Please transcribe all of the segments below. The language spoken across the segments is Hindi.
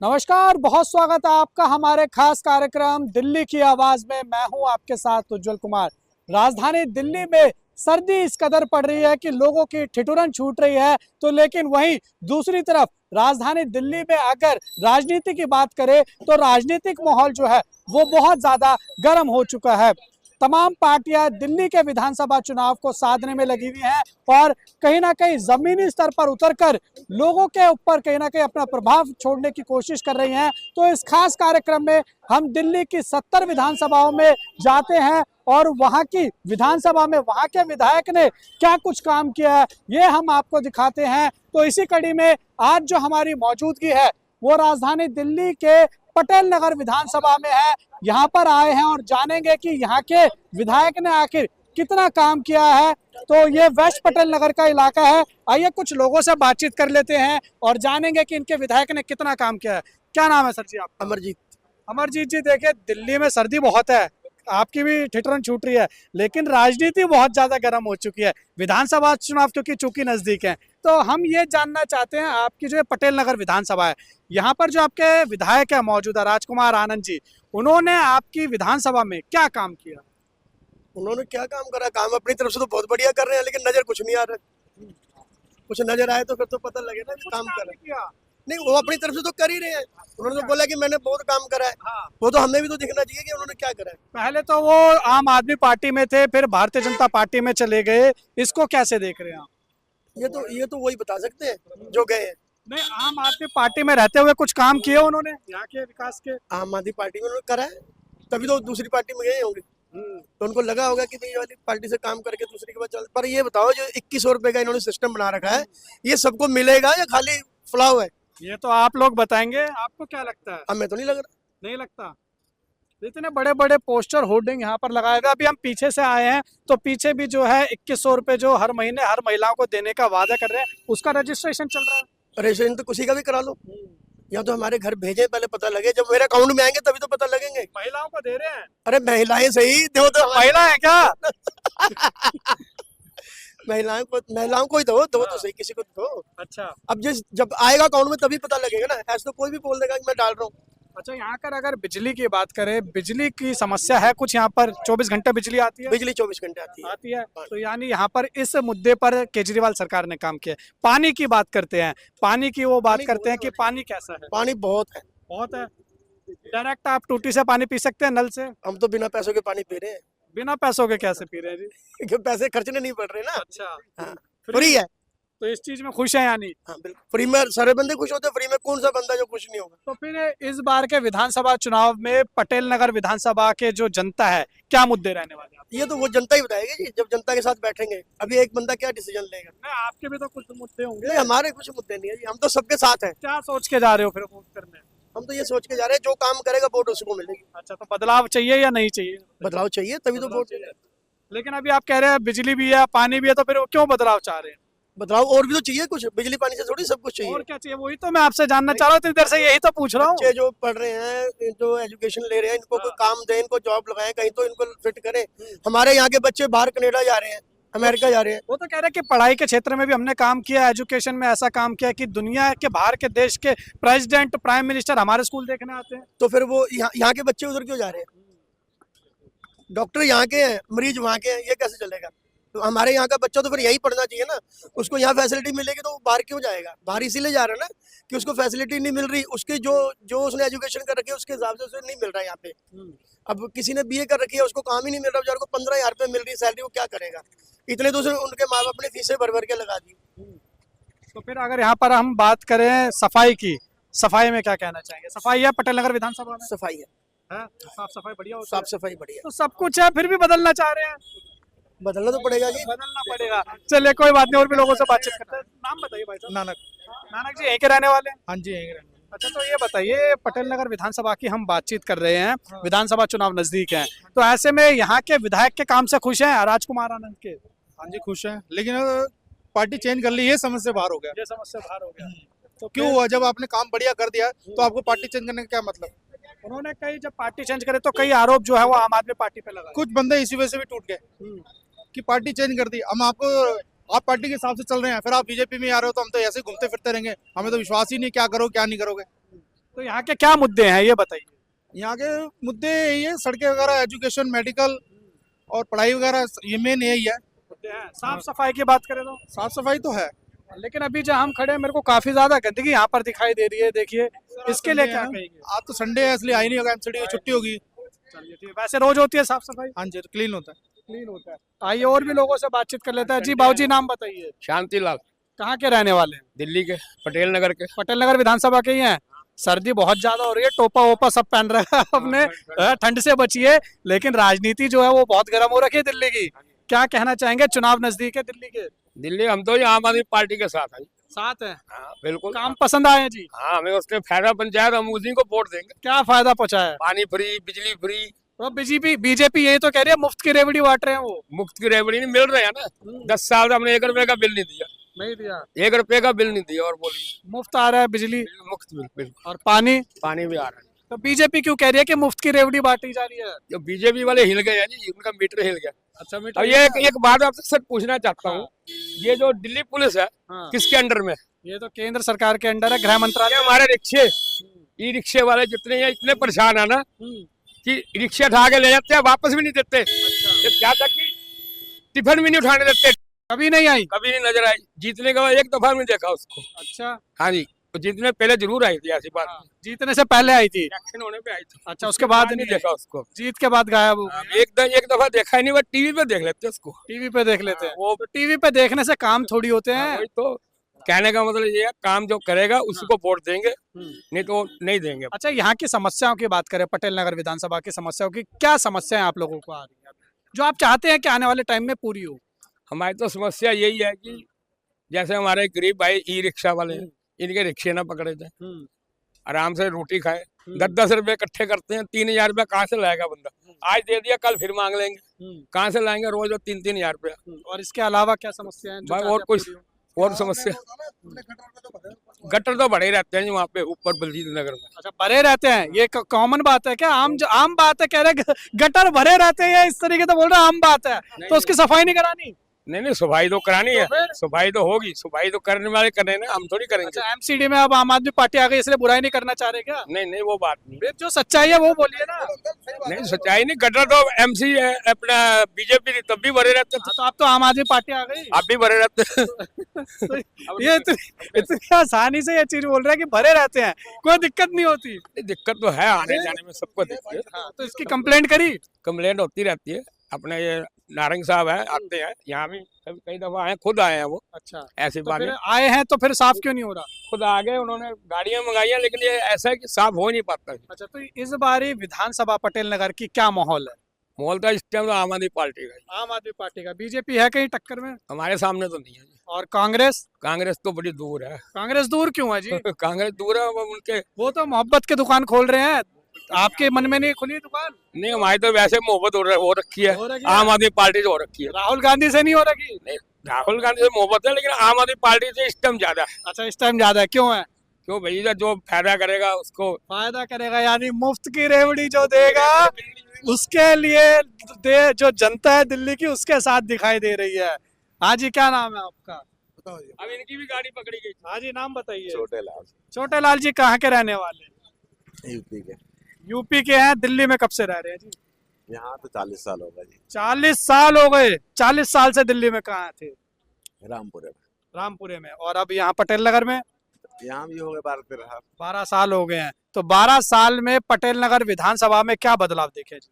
नमस्कार, बहुत स्वागत है आपका हमारे खास कार्यक्रम दिल्ली की आवाज में। मैं हूं आपके साथ उज्जवल कुमार। राजधानी दिल्ली में सर्दी इस कदर पड़ रही है कि लोगों की ठिठुरन छूट रही है। तो लेकिन वहीं दूसरी तरफ राजधानी दिल्ली में अगर राजनीति की बात करें तो राजनीतिक माहौल जो है वो बहुत ज्यादा गर्म हो चुका है। तमाम पार्टियां दिल्ली के विधानसभा चुनाव को साधने में लगी हुई हैं और कहीं ना कहीं जमीनी स्तर पर उतरकर लोगों के ऊपर कहीं ना कहीं अपना प्रभाव छोड़ने की कोशिश कर रही हैं। तो इस खास कार्यक्रम में हम दिल्ली की 70 विधानसभाओं में जाते हैं और वहां की विधानसभा में वहां के विधायक ने क्या कुछ काम किया है ये हम आपको दिखाते हैं। तो इसी कड़ी में आज जो हमारी मौजूदगी है वो राजधानी दिल्ली के पटेल नगर विधानसभा में है। यहाँ पर आए हैं और जानेंगे कि यहाँ के विधायक ने आखिर कितना काम किया है। तो ये वेस्ट पटेल नगर का इलाका है। आइए कुछ लोगों से बातचीत कर लेते हैं और जानेंगे कि इनके विधायक ने कितना काम किया है। क्या नाम है सर जी आपका? अमरजीत। अमरजीत जी, देखिए दिल्ली में सर्दी बहुत है, आपकी भी ठिठुरन छूट रही है, लेकिन राजनीति बहुत ज्यादा गर्म हो चुकी है। विधानसभा चुनाव क्योंकि चूंकि नजदीक है, तो हम ये जानना चाहते हैं आपकी जो पटेल नगर विधानसभा है, यहाँ पर जो आपके विधायक है मौजूदा राजकुमार आनंद जी, उन्होंने आपकी विधानसभा में क्या काम किया? उन्होंने क्या काम करा? काम अपनी तरफ से तो बहुत बढ़िया कर रहे हैं, लेकिन नजर कुछ नहीं आ रहा। कुछ नजर आए तो फिर तो पता लगे ना काम कर रहे हैं। नहीं, वो अपनी तरफ से तो कर ही रहे हैं। उन्होंने तो बोला कि मैंने बहुत काम करा है। हाँ। वो तो हमें भी तो दिखना चाहिए कि उन्होंने क्या करा है। पहले तो वो आम आदमी पार्टी में थे, फिर भारतीय जनता पार्टी में चले गए, इसको कैसे देख रहे हैं आप? ये तो वही बता सकते हैं जो गए हैं। नहीं, आम आदमी पार्टी में रहते हुए कुछ काम किए उन्होंने यहाँ के विकास के? आम आदमी पार्टी में उन्होंने करा है, तभी तो दूसरी पार्टी में गए होंगे। तो उनको लगा होगा कि नहीं, वाली पार्टी से काम करके दूसरी के बाद चल। पर ये बताओ, जो 2100 रुपए का इन्होंने सिस्टम बना रखा है, ये सबको मिलेगा या खाली फुलाव है? ये तो आप लोग बताएंगे, आपको क्या लगता है? हमें तो नहीं लग रहा। नहीं लगता। इतने बड़े बड़े पोस्टर होर्डिंग यहाँ पर लगाए हुए, अभी हम पीछे से आए हैं तो पीछे भी जो है 2100 रुपए जो हर महीने हर महिलाओं को देने का वादा कर रहे हैं, उसका रजिस्ट्रेशन चल रहा है। रजिस्ट्रेशन तो किसी का भी करा लो, या तो हमारे घर भेजे, पहले पता लगे। जब मेरे अकाउंट में आएंगे तभी तो पता लगेंगे। महिलाओं को दे रहे हैं? अरे महिलाएं सही दो तो महिला है क्या? महिलाओं को ही दो तो सही, किसी को दो। अच्छा। अब जब आएगा अकाउंट में तभी पता लगेगा ना। ऐसे तो कोई भी बोल देगा कि मैं डाल रहा हूँ। अच्छा, यहाँ कर अगर बिजली की बात करें, बिजली की समस्या है कुछ? यहाँ पर 24 घंटे बिजली आती है? बिजली 24 घंटे आती है। तो यानी यहाँ पर इस मुद्दे पर केजरीवाल सरकार ने काम किया। पानी की बात करते हैं, पानी की वो बात करते हैं कि पानी कैसा है? पानी बहुत है। बहुत है। डायरेक्ट आप टूटी से पानी पी सकते हैं, नल से? हम तो बिना पैसों के पानी पी रहे हैं। बिना पैसों के कैसे पी रहे हैं जी? क्योंकि पैसे खर्चने नहीं पड़ रहे ना। अच्छा। हाँ, फ्री है। तो इस चीज में खुश है यानी? हाँ बिल्कुल, फ्री में सारे बंदे खुश होते हैं। फ्री में कौन सा बंदा जो खुश नहीं होगा? तो फिर इस बार के विधानसभा चुनाव में पटेल नगर विधानसभा के जो जनता है, क्या मुद्दे रहने वाले हैं? ये तो वो जनता ही बताएगी जी, जब जनता के साथ बैठेंगे। अभी एक बंदा क्या डिसीजन लेगा? नहीं, आपके भी तो कुछ मुद्दे होंगे। नहीं, हमारे कुछ मुद्दे नहीं है जी, हम तो सबके साथ हैं। क्या सोच के जा रहे हो फिर वोट करने? हम तो ये सोच के जा रहे हैं, जो काम करेगा वोट उसको मिलेगी। अच्छा, तो बदलाव चाहिए या नहीं चाहिए? बदलाव चाहिए तभी तो वोट। लेकिन अभी आप कह रहे हैं बिजली भी है, पानी भी है, तो फिर वो क्यों बदलाव चाह रहे हैं? बदलाव और भी तो चाहिए कुछ, बिजली पानी से थोड़ी सब कुछ चाहिए। और क्या चाहिए, वही तो मैं आपसे जानना चाह रहा हूँ, इतनी देर से यही तो पूछ रहा हूँ। बच्चे जो पढ़ रहे हैं, जो एजुकेशन ले रहे हैं, इनको कोई काम दे, इनको जॉब लगाए, कहीं तो इनको फिट करें। हमारे यहाँ के बच्चे बाहर कनाडा जा रहे हैं, अमेरिका जा रहे हैं। वो तो कह रहे हैं कि पढ़ाई के क्षेत्र में भी हमने काम किया, एजुकेशन में ऐसा काम किया कि दुनिया के बाहर के देश के प्रेसिडेंट, प्राइम मिनिस्टर हमारे स्कूल देखने आते हैं। तो फिर वो यहाँ के बच्चे उधर क्यों जा रहे हैं? डॉक्टर यहाँ के हैं, मरीज वहाँ के हैं, ये कैसे चलेगा? तो हमारे यहाँ का बच्चा तो फिर यही पढ़ना चाहिए ना। उसको यहाँ फैसिलिटी मिलेगी तो वो बाहर क्यों जाएगा? बाहर इसीलिए जा रहा है ना कि उसको फैसिलिटी नहीं मिल रही, उसकी जो उसने एजुकेशन कर रखी है उसके हिसाब से उसे नहीं मिल रहा है यहाँ पे। अब किसी ने बीए कर रखी है, उसको काम ही नहीं मिल रहा, बेचारे को 15,000 रुपये मिल रही सैलरी, वो क्या करेगा? इतने तो उनके माँ बाप ने फीसें भर भर के लगा दी। तो फिर अगर यहाँ पर हम बात करें सफाई की, सफाई में क्या कहना चाहेंगे? सफाई है पटेल नगर विधानसभा में? सफाई है, साफ सफाई बढ़िया होती है? साफ सफाई बढ़िया। तो सब कुछ है, फिर भी बदलना चाह रहे हैं? बदलना तो पड़ेगा जी। बदलना पड़ेगा। चलिए कोई बात नहीं, और भी लोगों से बातचीत करते हैं। नाम बताइए भाई साहब। नानक। नानक जी यहीं के रहने वाले हैं? हाँ जी, यहीं रहने। अच्छा, तो ये बताइए, पटेल नगर विधानसभा की हम बातचीत कर रहे हैं, विधानसभा चुनाव नजदीक है, तो ऐसे में यहाँ के विधायक के काम से खुश हैं राजकुमार आनंद के? हाँ जी, खुश है, लेकिन पार्टी चेंज कर ली, ये समझ से बाहर हो गया। ये समझ से बाहर हो गया। तो क्यों हुआ? जब आपने काम बढ़िया कर दिया तो आपको पार्टी चेंज करने का क्या मतलब? उन्होंने कई जब पार्टी चेंज करे तो कई आरोप जो है वो आम आदमी पार्टी पे लगा। कुछ बंदे इसी वजह से भी टूट गए कि पार्टी चेंज कर दी। हम आपको, आप पार्टी के हिसाब से चल रहे हैं, फिर आप बीजेपी में आ रहे हो तो हम तो ऐसे घूमते फिरते रहेंगे। हमें तो विश्वास ही नहीं क्या करो क्या नहीं करोगे। तो यहाँ के क्या मुद्दे हैं ये बताइए। यहाँ के मुद्दे यही है, सड़कें वगैरह, एजुकेशन, मेडिकल और पढ़ाई वगैरह, ये मेन यही है। साफ सफाई की बात करें तो साफ सफाई तो है। लेकिन अभी जहाँ हम खड़े हैं मेरे को काफी ज्यादा गंदगी यहाँ पर दिखाई दे रही है, देखिए इसके लिए क्या कहेंगे। आज तो संडे है इसलिए आई नहीं होगा, एमसीडी की छुट्टी होगी। चलिए ठीक है, वैसे रोज होती है साफ सफाई, हाँ जी, क्लीन होता है। क्लीन होता है। आइए और भी लोगों से बातचीत कर लेते हैं। जी बाबूजी नाम बताइए, शांतिलाल, कहाँ के रहने वाले हैं। दिल्ली के पटेल नगर के। पटेल नगर विधानसभा के ही हैं। सर्दी बहुत ज्यादा हो रही है, टोपा वोपा सब पहन रखा है अपने, ठंड से बचिए। लेकिन राजनीति जो है वो बहुत गर्म हो रखी है दिल्ली की, क्या कहना चाहेंगे। चुनाव नजदीक है दिल्ली के, दिल्ली हम तो ये आम आदमी पार्टी के साथ हैं। साथ है। हाँ बिल्कुल। काम पसंद आए हैं जी। हाँ, हमें उसके फायदा पंचायत, हम उसी को वोट देंगे। क्या फायदा पहुंचा है। पानी फ्री, बिजली फ्री। तो बीजेपी यही तो कह रही है मुफ्त की रेवड़ी बांट रहे हैं वो। मुफ्त की रेवड़ी नहीं मिल रहे हैं ना। 10 साल से हमने 1 रुपए का बिल नहीं दिया। नहीं दिया। 1 रुपए का बिल नहीं दिया। और बोलिए, मुफ्त आ रहा है बिजली मुफ्त बिल, बिल्कुल। और पानी। पानी भी आ रहा है। तो बीजेपी क्यों कह रही है कि मुफ्त की रेवड़ी बांटी जा रही है। जो बीजेपी वाले हिल गए हैं जी, उनका मीटर हिल गया। अच्छा अब ये एक बात आपसे सर पूछना चाहता हूँ, ये जो दिल्ली पुलिस है हाँ। किसके अंडर में? ये तो केंद्र सरकार के अंडर है, गृह मंत्रालय। हमारे रिक्शे, ई रिक्शे वाले जितने हैं इतने परेशान है ना कि रिक्शे उठा के ले जाते हैं, वापस भी नहीं देते। ये क्या था कि टिफिन भी नहीं उठाने देते। कभी नहीं आई। कभी नहीं नजर आई। जीतने के बाद एक दफा नहीं देखा उसको। अच्छा। हाँ जी, तो जीतने पहले जरूर आई थी, ऐसी बात नहीं। जीतने से पहले आई थी। इलेक्शन होने पे आई थी। अच्छा, उसके बाद नहीं देखा उसको। जीत के बाद गायब हो गई। एक दफा देखा ही नहीं, वो टीवी पे देख लेते उसको। टीवी पे देख लेते हैं। वो तो टीवी पे देखने से काम थोड़ी होते हैं। वही तो कहने का मतलब ये है, काम जो करेगा उसी को वोट देंगे, नहीं तो नहीं देंगे। अच्छा, यहाँ की समस्याओं की बात करें, पटेल नगर विधानसभा की समस्याओं की, क्या समस्याएं आप लोगों को आ रही है जो आप चाहते हैं कि आने वाले टाइम में पूरी हो। हमारी तो समस्या यही है कि जैसे हमारे गरीब भाई ई रिक्शा वाले हैं, इनके रिक्शे ना पकड़े जाए, आराम से रोटी खाए। 10-10 रुपए इकट्ठे करते हैं, 3,000 रुपया कहाँ से लाएगा बंदा। आज दे दिया, कल फिर मांग लेंगे, कहाँ से लाएंगे रोज 3-3 हजार रुपया। और इसके अलावा क्या समस्या है भाई और कुछ और समस्या, गटर तो बड़े रहते हैं वहाँ पे ऊपर बलजीत नगर में। अच्छा, भरे रहते हैं, ये कॉमन बात है क्या। आम बात है, कह रहे गटर भरे रहते हैं, इस तरीके से बोल रहे हैं आम बात है, तो उसकी सफाई नहीं करानी। नहीं, सफाई तो करानी है, फिर? सफाई तो होगी, सफाई तो करने वाले करें ना, हम थोड़ी करेंगे। अच्छा, एमसीडी में अब आम आदमी पार्टी आ गई इसलिए बुराई नहीं करना चाह रहे क्या। नहीं, वो बात नहीं। फिर जो सच्चाई है वो बोलिए ना। नहीं, सच्चाई नहीं, गटर तो एमसी है अपना बीजेपी, तब भी भरे रहते थे। तो आप तो आम आदमी पार्टी आ गई। आप भी भरे रहते हैं। तो ये इतनी आसानी से ये चीज बोल रहे हैं कि भरे रहते हैं, कोई दिक्कत नहीं होती। दिक्कत तो है आने जाने में, सबको देखिए। तो इसकी कंप्लेंट करी। कंप्लेंट होती रहती है। अपने ये नारंग साहब है, आते हैं यहाँ भी, कई दफा आए, खुद आए हैं वो। अच्छा, ऐसी तो बात फिर है, आए हैं तो फिर साफ क्यों नहीं हो रहा। खुद आ गए, उन्होंने गाड़ियां मंगाई हैं, लेकिन ये ऐसा है कि साफ हो नहीं पाता। अच्छा, तो इस बारी विधानसभा पटेल नगर की क्या माहौल है। माहौल तो इस टाइम तो आम आदमी पार्टी का ही। आम आदमी पार्टी का। बीजेपी है कहीं टक्कर में। हमारे सामने तो नहीं है जी। और कांग्रेस। कांग्रेस तो बड़ी दूर है। कांग्रेस दूर क्यों है जी। कांग्रेस दूर है, वो उनके वो तो मोहब्बत की दुकान खोल रहे हैं, आपके मन में नहीं खुली दुकान। नहीं, हमारी तो वैसे मोहब्बत हो रखी है, हो रखी है। आम आदमी पार्टी से हो रखी है। राहुल गांधी से नहीं हो रही। नहीं, राहुल गांधी से मोहब्बत है, लेकिन आम आदमी पार्टी से इस टाइम ज्यादा है। अच्छा, इस टाइम ज्यादा है, क्यों है। क्यों भैया, जो फायदा करेगा उसको फायदा करेगा, यानी मुफ्त की रेवड़ी जो देगा उसके लिए जो जनता है दिल्ली की उसके साथ दिखाई दे रही है। हाँ जी, क्या नाम है आपका। अब इनकी भी गाड़ी पकड़ी गई। हाँ जी, नाम बताइए। छोटे लाल, छोटे लाल जी कहाँ के रहने वाले। यूपी के। यूपी के हैं, दिल्ली में कब से रह रहे हैं जी। यहाँ तो 40 साल हो गए जी। 40 साल हो गए। 40 साल से दिल्ली में कहाँ थे। रामपुरे में। रामपुरे में। और अब यहाँ पटेल नगर में। यहाँ भी हो गए 12-13 साल। 12 साल हो गए हैं। तो 12 साल में पटेल नगर विधानसभा में क्या बदलाव देखे जी।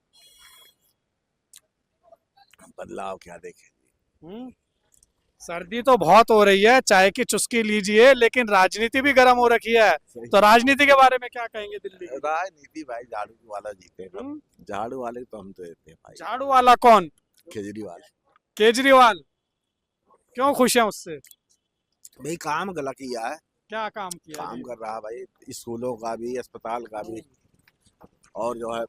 बदलाव क्या देखे। सर्दी तो बहुत हो रही है, चाय की चुस्की लीजिए, लेकिन राजनीति भी गर्म हो रखी है। तो राजनीति के बारे में क्या कहेंगे दिल्ली की? राजनीति भाई झाड़ू वाला जीते हैं। झाड़ू वाले तो हम तो देते हैं भाई। झाड़ू वाला कौन। केजरीवाल। केजरीवाल क्यों खुश है उससे। भाई काम गलत किया है। क्या काम किया। काम कर रहा है भाई, स्कूलों का भी, अस्पताल का भी, और जो है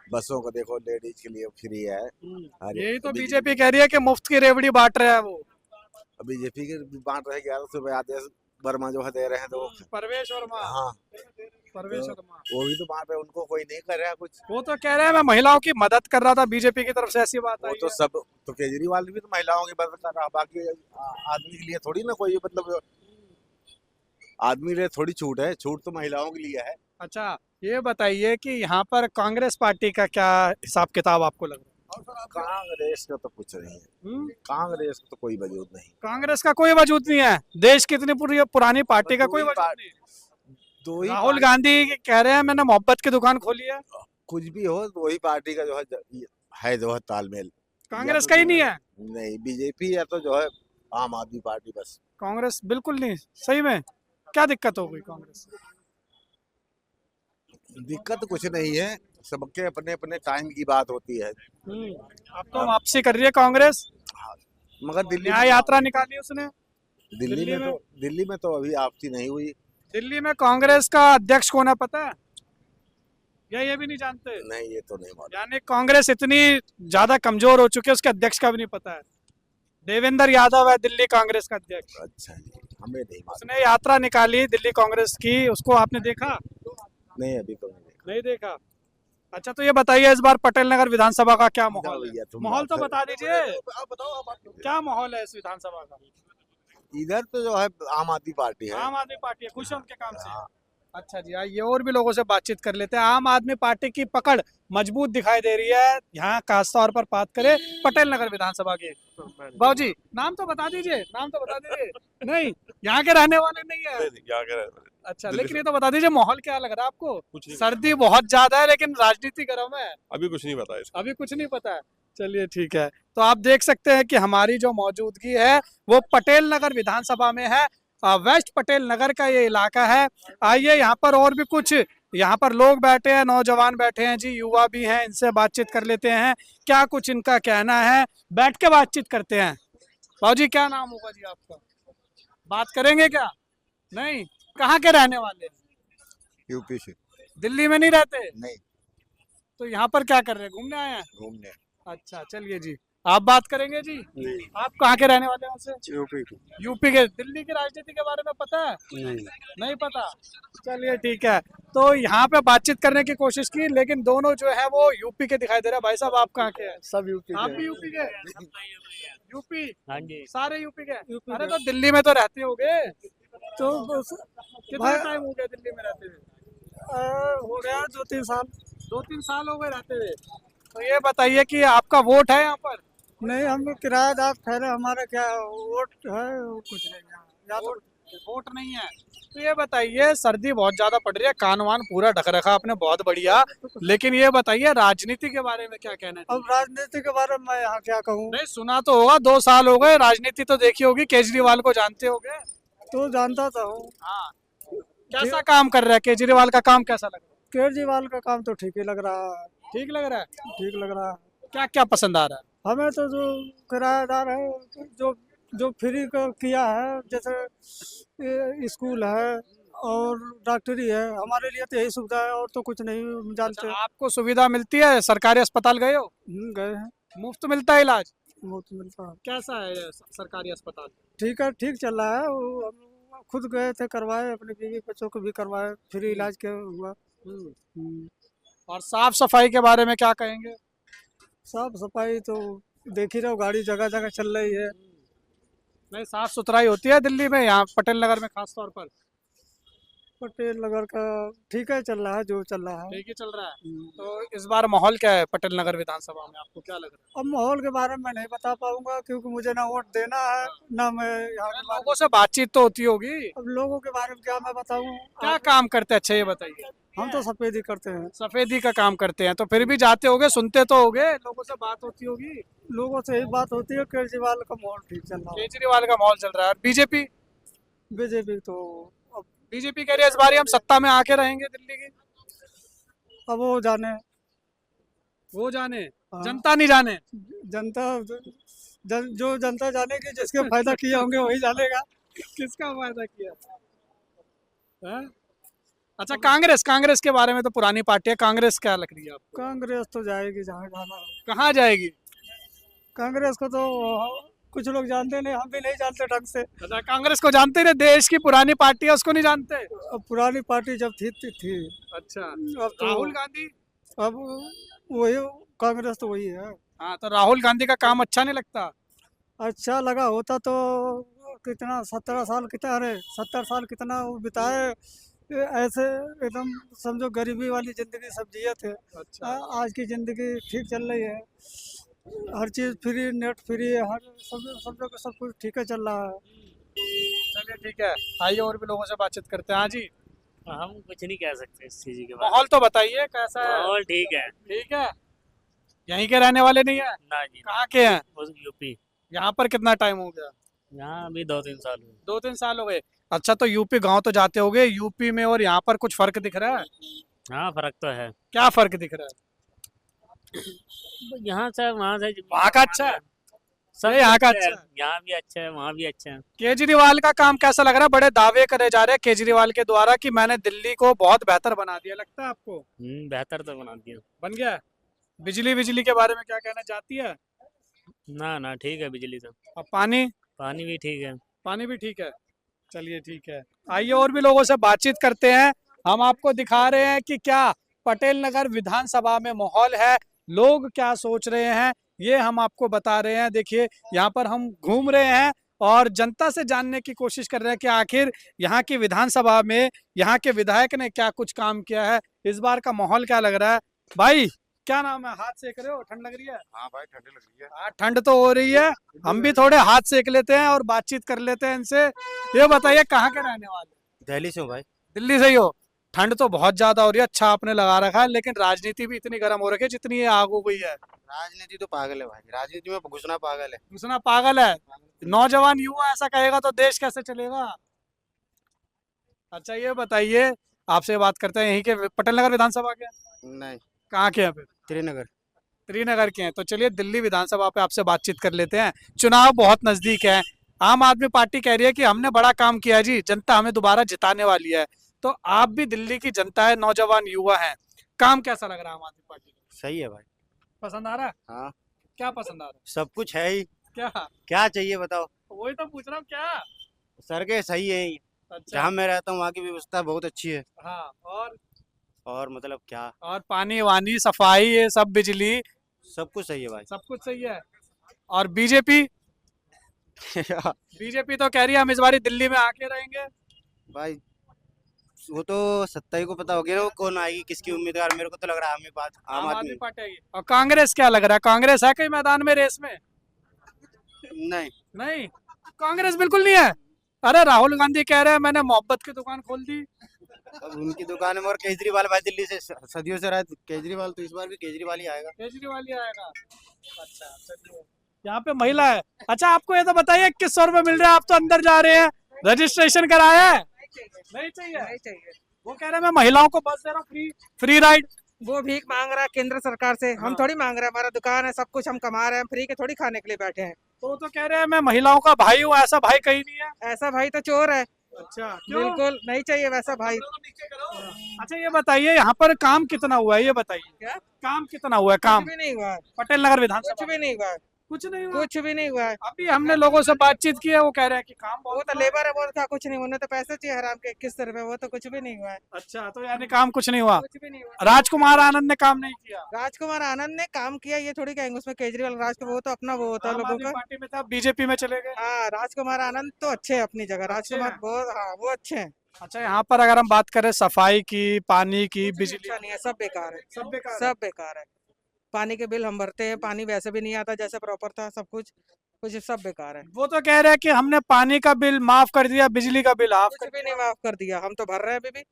बसों को देखो, लेडीज के लिए फ्री है। यही तो बीजेपी कह रही है कि मुफ्त की रेवड़ी बांट रहे हैं वो। बीजेपी के बांट रहे 1100 रुपए आदेश वर्मा जो है दे रहे हैं, तो परवेश वर्मा। हाँ, परवेश वर्मा वो भी तो बांट रहे, उनको कोई नहीं कर रहा है कुछ। वो तो कह रहे हैं मैं महिलाओं की मदद कर रहा था बीजेपी की तरफ से, ऐसी बात वो आई तो है। सब तो केजरीवाल भी तो महिलाओं की मदद कर रहा, बाकी आदमी के लिए थोड़ी ना कोई, मतलब आदमी लिए थोड़ी छूट है, छूट तो महिलाओं के लिए है। अच्छा, ये बताइए कि यहाँ पर कांग्रेस पार्टी का क्या हिसाब किताब आपको लग रहा कांग्रेस का तो कुछ नहीं है, है? कांग्रेस का तो कोई वजूद नहीं। कांग्रेस का कोई वजूद नहीं है, देश की इतनी पूरी पुरानी पार्टी का दो कोई ही वजूद पार्ट- नहीं। दो ही राहुल पार्ट- गांधी कह रहे हैं मैंने मोहब्बत की दुकान खोली है, कुछ भी हो, दो ही पार्टी का जो है जो है तालमेल। कांग्रेस या का तो ही नहीं है। नहीं, बीजेपी या तो जो है आम आदमी पार्टी बस। कांग्रेस बिल्कुल नहीं, सही में क्या दिक्कत हो गई कांग्रेस? दिक्कत कुछ नहीं है, सबके अपने अपने टाइम की बात होती है। अब तो वापसी कर रही है कांग्रेस, मगर दिल्ली न्याय यात्रा निकाली उसने। दिल्ली दिल्ली दिल्ली में तो अभी आपसी नहीं हुई। दिल्ली में कांग्रेस का अध्यक्ष कौन है पता है? या ये भी नहीं जानते? नहीं, ये तो नहीं मालूम। यानी कांग्रेस इतनी ज्यादा कमजोर हो चुकी है, उसके अध्यक्ष का भी नहीं पता है। देवेंद्र यादव है दिल्ली कांग्रेस का अध्यक्ष। अच्छा जी, हमें नहीं मालूम। उसने यात्रा निकाली दिल्ली कांग्रेस की, उसको आपने देखा? नहीं, अभी तो नहीं देखा। नहीं देखा। अच्छा, तो ये बताइए इस बार पटेल नगर विधानसभा का क्या माहौल है? भैया, तुम माहौल तो बात बता दीजिए, आप बताओ, आप क्या माहौल है इस विधानसभा का? इधर तो जो है आम आदमी पार्टी है। आम आदमी पार्टी है, खुश है उनके काम से? हाँ। अच्छा जी, आइए और भी लोगों से बातचीत कर लेते हैं। आम आदमी पार्टी की पकड़ मजबूत दिखाई दे रही है यहाँ, खास तौर पर बात करें पटेल नगर विधानसभा की। बाबूजी नाम तो बता दीजिए, नाम तो बता दीजिए। नहीं, यहाँ के रहने वाले नहीं है। अच्छा, लेकिन ये तो बता दीजिए माहौल क्या लग रहा है आपको? कुछ नहीं, सर्दी बहुत ज्यादा है लेकिन राजनीति गर्म है। अभी कुछ नहीं पता इसका। अभी कुछ नहीं पता है। चलिए ठीक है, तो आप देख सकते हैं कि हमारी जो मौजूदगी है वो पटेल नगर विधानसभा में है। वेस्ट पटेल नगर का ये इलाका है। आइए यहाँ पर और भी कुछ यहाँ पर लोग बैठे हैं, नौजवान बैठे हैं जी, युवा भी हैं, इनसे बातचीत कर लेते हैं क्या कुछ इनका कहना है। बैठ के बातचीत करते हैं। बाबूजी क्या नाम होगा जी आपका? बात करेंगे क्या? नहीं, कहाँ के रहने वाले हैं? यूपी से। दिल्ली में नहीं रहते? नहीं, तो यहाँ पर क्या कर रहे हैं, घूमने आए हैं? घूमने। अच्छा, चलिए जी, आप बात करेंगे जी। आप कहाँ के रहने वाले हैं वैसे? यूपी यूपी के। दिल्ली की राजनीति के बारे में पता है? नहीं। नहीं पता। चलिए ठीक है, तो यहाँ पे बातचीत करने की कोशिश की लेकिन दोनों जो है वो यूपी के दिखाई दे रहे हैं। भाई साहब आप कहाँ के हैं? सब यूपी आप भी यूपी के? यूपी? हाँ जी। सारे यूपी के? अरे तो दिल्ली में तो रहते होगे, तो कितना टाइम हो गया दिल्ली में रहते हुए? हो गया 2-3 साल। 2-3 साल हो गए रहते हुए। तो ये बताइए कि आपका वोट है यहाँ पर? नहीं, हम किराएदार ठहरे, हमारा क्या वोट है, वो कुछ नहीं है। या तो वोट नहीं है। तो ये बताइए, सर्दी बहुत ज्यादा पड़ रही है, कान वान पूरा ढक रखा आपने, बहुत बढ़िया, लेकिन ये बताइए राजनीति के बारे में क्या कहना है? अब राजनीति के बारे में मैं यहाँ क्या कहूँ? नहीं, सुना तो होगा, 2 साल हो गए, राजनीति तो देखी होगी, केजरीवाल को जानते होगे? तो जानता था हूँ। हाँ, कैसा काम कर रहा है केजरीवाल? का काम कैसा लग रहा केजरीवाल का काम तो ठीक ही लग रहा है। है? ठीक लग रहा है? ठीक लग रहा है क्या क्या पसंद आ रहा है? हमें तो। जो किराएदार है, जो जो फ्री का किया है, जैसे ये स्कूल है और डॉक्टरी है, हमारे लिए तो यही सुविधा है, और तो कुछ नहीं जानते। अच्छा, आपको सुविधा मिलती है? सरकारी अस्पताल गए हो? गए हैं, मुफ्त मिलता है इलाज? मुफ्त मिलता है। कैसा है ये सरकारी अस्पताल? ठीक है, ठीक चल रहा है। वो हम खुद गए थे, करवाए, अपने बीवी बच्चों को भी करवाए, फ्री इलाज के हुआ। और साफ सफाई के बारे में क्या कहेंगे? साफ सफाई तो देख ही रहो, गाड़ी जगह जगह चल रही है। नहीं, साफ सुथराई होती है दिल्ली में, यहाँ पटेल नगर में खास तौर पर? पटेल नगर का ठीक है, चल रहा है जो चल रहा है। ठीक ही चल रहा है। तो इस बार माहौल क्या है पटेल नगर विधानसभा में, आपको क्या लग रहा है? अब माहौल के बारे में मैं नहीं बता पाऊंगा, क्योंकि मुझे ना वोट देना है, ना मैं यहाँ के बारे। लोगों से बातचीत तो होती होगी, अब लोगों के बारे में क्या मैं बताऊं? क्या काम करते हैं? अच्छा ये बताइए। हम तो सफेदी करते हैं। सफेदी का काम करते हैं, तो फिर भी जाते होगे, सुनते तो होगे, लोगों से बात होती होगी। लोगों से यही बात होती है, केजरीवाल का माहौल ठीक चल रहा है। केजरीवाल का माहौल चल रहा है। बीजेपी? बीजेपी तो अब बीजेपी कह रही है इस बार हम सत्ता में आके रहेंगे दिल्ली की। अब वो जाने। वो जाने, हाँ। जनता नहीं जाने। जनता जो जनता जानेगी, जिसके फायदा किए होंगे वही जानेगा। किसका फायदा किया है? अच्छा, कांग्रेस के बारे में तो पुरानी पार्टी है, कांग्रेस क्या लग रही है आपको? कांग्रेस तो जाएगी जहाँ जाना है। कहाँ जाएगी? कांग्रेस को तो कुछ लोग जानते नहीं, हम भी नहीं जानते ढंग से। अच्छा, कांग्रेस को जानते नहीं, देश की पुरानी पार्टी है उसको नहीं जानते? अब पुरानी पार्टी जब थी। अच्छा, अब तो राहुल गांधी? अब वही कांग्रेस तो वही है। हाँ, तो राहुल गांधी का काम अच्छा नहीं लगता? अच्छा लगा होता तो कितना 17 साल कितना, अरे 70 साल कितना वो बिताए, ऐसे एकदम समझो गरीबी वाली जिंदगी सब जिए थे। आज की जिंदगी ठीक चल रही है, हर चीज़ फ्री, नेट फ्री, हर सब सब कुछ ठीक है चल रहा है। चलिए ठीक है, आइए और भी लोगों से बातचीत करते हैं। हाँ जी, हम कुछ नहीं कह सकते इस चीज के बारे माहौल तो बताइए कैसा में। है? माहौल ठीक है। ठीक है, यहीं के रहने वाले नहीं है? ना जी, कहाँ के हैं? बस यूपी। यहाँ पर कितना टाइम हो गया? यहाँ अभी 2-3 साल हुए। 2-3 साल हो गए। अच्छा, तो यूपी गांव तो जाते होगे, यूपी में और यहाँ पर कुछ फर्क दिख रहा है? हाँ, फर्क तो है। क्या फर्क दिख रहा है? यहाँ से वहाँ से वहाँ का अच्छा है? सब यहाँ का अच्छा है। अच्छा है? यहाँ भी अच्छा है, वहाँ भी अच्छा है। केजरीवाल का काम कैसा लग रहा है? बड़े दावे करे जा रहे हैं केजरीवाल के द्वारा कि मैंने दिल्ली को बहुत बेहतर बना दिया, लगता है आपको? बेहतर तो बना दिया। बन गया है? बिजली के बारे में क्या कहना चाहती है? ना ठीक है बिजली तो। और पानी? पानी भी ठीक है। पानी भी ठीक है। चलिए ठीक है, आइए और भी लोगों से बातचीत करते हैं। हम आपको दिखा रहे हैं कि क्या पटेल नगर विधानसभा में माहौल है, लोग क्या सोच रहे हैं, ये हम आपको बता रहे हैं। देखिए, यहाँ पर हम घूम रहे हैं और जनता से जानने की कोशिश कर रहे हैं कि आखिर यहाँ की विधानसभा में यहाँ के विधायक ने क्या कुछ काम किया है, इस बार का माहौल क्या लग रहा है। भाई क्या नाम है? हाथ सेक रहे हो? ठंड लग रही है? हाँ भाई, ठंडी लग रही है। हाँ, ठंड तो हो रही है, हम भी थोड़े हाथ सेक लेते हैं और बातचीत कर लेते हैं इनसे। ये बताइए कहाँ के रहने वाले? दिल्ली से हूँ भाई। दिल्ली से ही हो? ठंड तो बहुत ज्यादा हो रही है, अच्छा आपने लगा रखा है, लेकिन राजनीति भी इतनी गर्म हो रखी है जितनी ये आग हो गई है। राजनीति तो पागल है भाई, राजनीति में घुसना पागल है। घुसना पागल है। नौजवान युवा ऐसा कहेगा तो देश कैसे चलेगा? अच्छा ये बताइए, आपसे बात करते हैं, यहीं के पटेल नगर विधानसभा के? नहीं, कहाँ के हैं फिर? श्रीनगर। श्रीनगर के हैं। तो चलिए दिल्ली विधानसभा पे आपसे बातचीत कर लेते हैं। चुनाव बहुत नजदीक है, आम आदमी पार्टी कह रही है कि हमने बड़ा काम किया जी, जनता हमें दोबारा जिताने वाली है। तो आप भी दिल्ली की जनता है, नौजवान युवा हैं, काम कैसा लग रहा है आम आदमी पार्टी का? सही है भाई। पसंद आ रहा है? हाँ, क्या पसंद आ रहा सब कुछ है ही। है? क्या चाहिए बताओ। वही तो पूछ रहा हूँ, क्या? सड़कें सही है ही। अच्छा। जहाँ मैं रहता हूँ वहाँ की व्यवस्था बहुत अच्छी है। हाँ, और मतलब क्या, और पानी वानी सफाई ये सब, बिजली, सब कुछ सही है भाई। सब कुछ सही है। और बीजेपी बीजेपी तो कह रही है हम इस बारी दिल्ली में आके रहेंगे। भाई वो तो सत्ता ही को पता हो गया ना, वो कौन आएगी, किसकी उम्मीदवार। मेरे को तो लग रहा है हमें बात आम आदमी पार्टी आएगी। और कांग्रेस क्या लग रहा है? कांग्रेस है कहीं मैदान में, रेस में? नहीं, नहीं, कांग्रेस बिल्कुल नहीं है। अरे राहुल गांधी कह रहे हैं मैंने मोहब्बत की दुकान खोल दी। अब उनकी दुकान में। और केजरीवाल भाई दिल्ली से सदियों से रहा है, केजरीवाल तो इस बार भी केजरीवाल ही आएगा। केजरीवाल ही आएगा। अच्छा चलिए, यहाँ पे महिला है। अच्छा आपको ये तो बताइए 2100 रुपए मिल रहा है, आप तो अंदर जा रहे हैं, रजिस्ट्रेशन कराया है? नहीं चाहिए? नहीं चाहिए। वो कह रहे हैं मैं महिलाओं को बस दे रहा हूँ, फ्री राइड। वो भीख मांग रहा है केंद्र सरकार से, हम हाँ। थोड़ी मांग रहे हैं। हमारा दुकान है, सब कुछ हम कमा रहे हैं, फ्री के थोड़ी खाने के लिए बैठे हैं। तो वो तो कह रहे हैं मैं महिलाओं का भाई हूँ, ऐसा भाई कहीं नहीं है। ऐसा भाई तो चोर है। अच्छा क्यों? बिल्कुल नहीं चाहिए वैसा भाई। अच्छा ये बताइए यहाँ पर काम कितना हुआ है, ये बताइए। क्या? काम कितना हुआ है? काम कुछ भी नहीं हुआ है। पटेल नगर विधानसभा कुछ भी नहीं हुआ है। कुछ नहीं हुआ। कुछ भी नहीं हुआ है। अभी हमने लोगों से बातचीत की है, वो कह रहे हैं कि काम वो बहुत तो लेबर है, वो था कुछ नहीं, उन्हें तो पैसे चाहिए हराम के 21 रुपए, वो तो कुछ भी नहीं हुआ है। अच्छा, तो यानी काम कुछ नहीं हुआ। कुछ भी नहीं हुआ। राजकुमार आनंद ने काम नहीं किया। राजकुमार आनंद ने काम किया, ये थोड़ी कहेंगे उसमें केजरीवाल वो तो अपना वो होता है आम लोगों आदमी का। पार्टी में था, बीजेपी में चले गए। हाँ, राजकुमार आनंद तो अच्छे हैं अपनी जगह। राजकुमार हैं? बहुत, हाँ वो अच्छे हैं। अच्छा यहाँ पर अगर हम बात करें सफाई की, पानी की, बिजली, अच्छा नहीं है, सब बेकार है। सब बेकार है। सब बेकार है। पानी के बिल हम भरते हैं, पानी वैसे भी नहीं आता जैसे प्रॉपर था, सब कुछ सब बेकार है। वो तो कह रहे हैं कि हमने पानी का बिल माफ कर दिया, बिजली का बिल हाफ कुछ भी नहीं माफ कर दिया, हम तो भर रहे हैं अभी भी।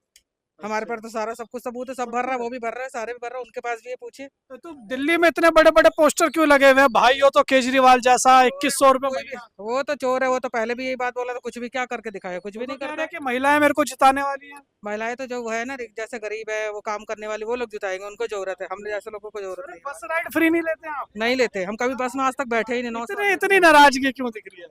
हमारे पर तो सारा सब कुछ सबूत है, सब भर रहा है, वो भी भर रहा है, सारे भी भर रहे हैं, उनके पास भी है, पूछिए। तो दिल्ली में इतने बड़े बड़े पोस्टर क्यों लगे हुए हैं? भाई हो तो केजरीवाल जैसा 2100 रुपए कोई भी, वो तो चोर है, वो तो पहले भी यही बात बोला था, कुछ भी क्या करके दिखाया, कुछ भी नहीं कह रहे करता। हैं कि महिलाएं मेरे को जिताने वाली हैं। महिलाएं तो जो है ना, जैसे गरीब है, वो काम करने वाली, वो लोग जिताएंगे, उनको जरूरत है, हम जैसे लोगों को जरूरत नहीं बस राइड फ्री नहीं लेते आप? है। नहीं लेते, हम कभी बस में आज तक बैठे ही नहीं। 9 साल। इतनी नाराजगी क्यों दिख रही है?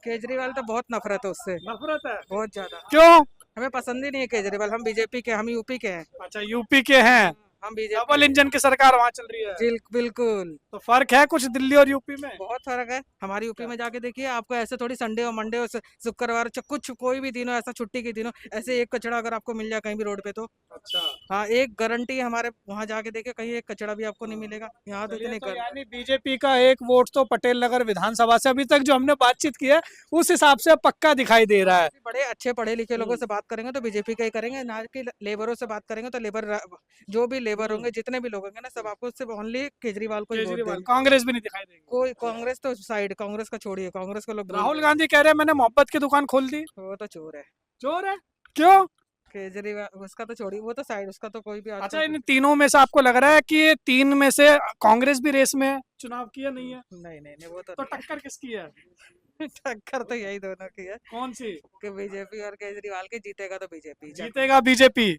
केजरीवाल तो बहुत नफरत है उससे, नफरत है? बहुत ज्यादा। क्यों? हमें पसंद ही नहीं है केजरीवाल, हम बीजेपी के, हम यूपी के हैं। अच्छा यूपी के हैं, हम बीजेपी। डबल इंजन की सरकार वहाँ चल रही है। बिल्कुल तो फर्क है कुछ दिल्ली और यूपी में? बहुत फर्क है। हमारी यूपी में जाके देखिए, आपको ऐसे थोड़ी संडे और मंडे और शुक्रवार कुछ कोई भी दिनों ऐसा छुट्टी के दिनों ऐसे एक कचड़ा अगर आपको मिल जाए कहीं भी रोड पे तो अच्छा हाँ, एक गारंटी है हमारे वहाँ जाके देखे, कहीं एक कचड़ा भी आपको नहीं मिलेगा। यहाँ तो चलिए, इतने तो यानी बीजेपी का एक वोट तो पटेल नगर विधानसभा से अभी तक जो हमने बातचीत की है उस हिसाब से पक्का दिखाई दे रहा है। बड़े अच्छे पढ़े लिखे लोगों से बात करेंगे तो बीजेपी का ही करेंगे, ना कि लेबरों से बात करेंगे तो लेबर, जो भी लेबर होंगे, जितने भी लोग होंगे ना, सब आपको सिर्फ ओनली केजरीवाल को ही वोट केजरीवाल, देंगे। कांग्रेस भी नहीं दिखाई देगी। कोई कांग्रेस तो साइड, कांग्रेस का छोड़िए, कांग्रेस को लोग भूल राहुल गए। गांधी कह रहे हैं मैंने मोहब्बत की दुकान खोल दी। वो तो चोर है। चोर है? क्यों? केजरीवाल उसका तो छोड़िए, वो तो साइड, उसका तो कोई भी अच्छा, आजकल इन तीनों में से आपको लग रहा है कि ये तीन में से कांग्रेस भी रेस में है चुनाव की या नहीं है? नहीं वो तो तो टक्कर किसकी है? टक्कर तो यही दोनों की है कौन सी? कि बीजेपी और केजरीवाल के, जीतेगा तो बीजेपी। जीतेगा बीजेपी।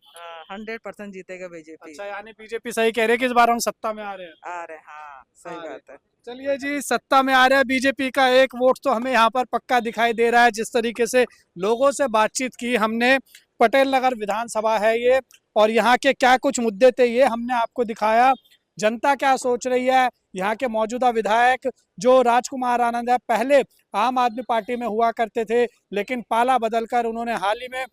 100% जीतेगा बीजेपी। अच्छा, यानी बीजेपी सही कह रही है कि इस बार हम सत्ता में आ रहे हैं। आ रहे, हाँ सही आ रहे। बात है। चलिए जी, सत्ता में आ रहा है बीजेपी का एक वोट तो हमें यहाँ पर पक्का दिखाई दे रहा है। जिस तरीके से लोगों से बातचीत की हमने, पटेल नगर विधानसभा है ये, और यहाँ के क्या कुछ मुद्दे थे ये हमने आपको दिखाया। जनता क्या सोच रही है, यहाँ के मौजूदा विधायक जो राजकुमार आनंद है, पहले आम आदमी पार्टी में हुआ करते थे, लेकिन पाला बदलकर उन्होंने हाल ही में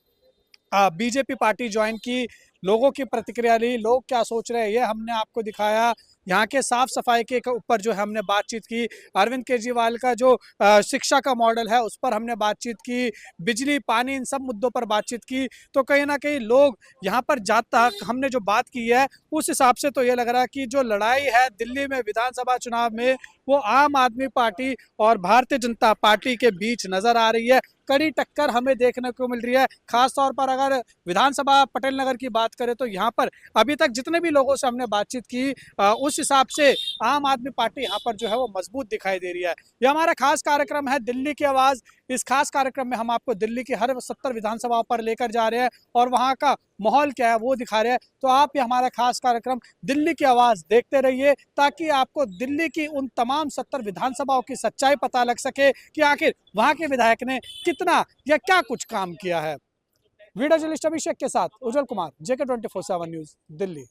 बीजेपी पार्टी ज्वाइन की। लोगों की प्रतिक्रिया ली, लोग क्या सोच रहे हैं ये हमने आपको दिखाया। यहाँ के साफ सफाई के ऊपर जो है हमने बातचीत की। अरविंद केजरीवाल का जो शिक्षा का मॉडल है उस पर हमने बातचीत की। बिजली, पानी, इन सब मुद्दों पर बातचीत की। तो कहीं ना कहीं लोग यहाँ पर जाता हमने जो बात की है उस हिसाब से तो ये लग रहा है कि जो लड़ाई है दिल्ली में विधानसभा चुनाव में वो आम आदमी पार्टी और भारतीय जनता पार्टी के बीच नजर आ रही है। कड़ी टक्कर हमें देखने को मिल रही है। खास तौर पर अगर विधानसभा पटेल नगर की बात करें तो यहाँ पर अभी तक जितने भी लोगों से हमने बातचीत की उस हिसाब से आम आदमी पार्टी यहाँ पर जो है वो मजबूत दिखाई दे रही है। ये हमारा खास कार्यक्रम है दिल्ली की आवाज। इस खास कार्यक्रम में हम आपको दिल्ली की हर 70 विधानसभाओं पर लेकर जा रहे हैं और वहाँ का माहौल क्या है वो दिखा रहे हैं। तो आप ये हमारा खास कार्यक्रम दिल्ली की आवाज देखते रहिए ताकि आपको दिल्ली की उन तमाम 70 विधानसभाओं की सच्चाई पता लग सके कि आखिर वहाँ के विधायक ने कितना या क्या कुछ काम किया है। वीडियो जर्नलिस्ट अभिषेक के साथ उज्जवल कुमार, JK 24/7 न्यूज, दिल्ली।